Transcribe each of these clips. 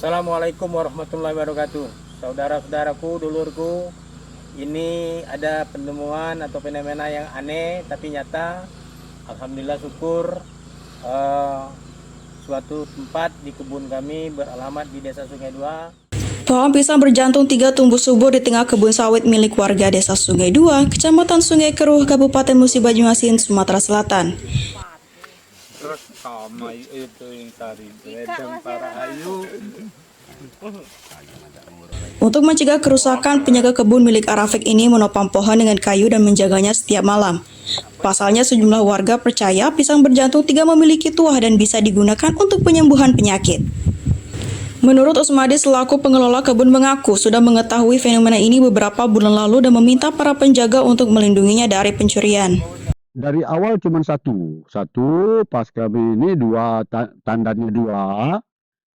Assalamualaikum warahmatullahi wabarakatuh. Saudara-saudaraku, dulurku, ini ada penemuan atau fenomena yang aneh tapi nyata. Alhamdulillah syukur, suatu tempat di kebun kami beralamat di Desa Sungai Dua. Pohon pisang berjantung 3 tumbuh subur di tengah kebun sawit milik warga Desa Sungai Dua, Kecamatan Sungai Keruh, Kabupaten Musi Banyuasin, Sumatera Selatan. Terus sama itu yang tadi dan para ayu. Untuk mencegah kerusakan, penjaga kebun milik Arafik ini menopang pohon dengan kayu dan menjaganya setiap malam. Pasalnya, sejumlah warga percaya pisang berjantung 3 memiliki tuah dan bisa digunakan untuk penyembuhan penyakit. Menurut Usmadi selaku pengelola kebun mengaku sudah mengetahui fenomena ini beberapa bulan lalu dan meminta para penjaga untuk melindunginya dari pencurian. Dari awal cuma satu pas kami ini tandanya dua.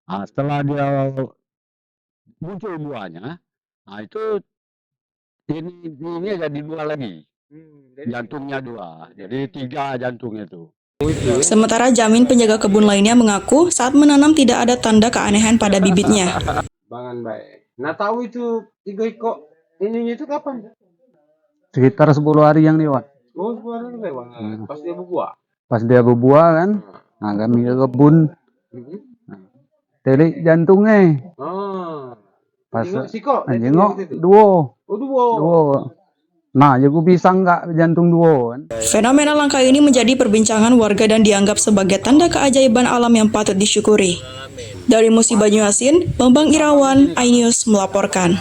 Nah, setelah dia muncul duanya, nah itu ini jadi dua lagi, jantungnya dua, jadi 3 jantungnya itu. Sementara Jamin penjaga kebun lainnya mengaku saat menanam tidak ada tanda keanehan pada bibitnya. Bangan baik. Nah tahu itu 3 ekor ininya itu kapan? Sekitar 10 hari yang lewat. Oh, bulan lewat. Pas dia berbuah. Pas dia berbuah kan, nah kami ke kebun, telik jantungnya. Pas jengok duo. Oh, duo. Nah, jago pisang kak jantung duo kan. Fenomena langka ini menjadi perbincangan warga dan dianggap sebagai tanda keajaiban alam yang patut disyukuri. Dari Musi Banyuasin, Bambang Irawan, iNews melaporkan.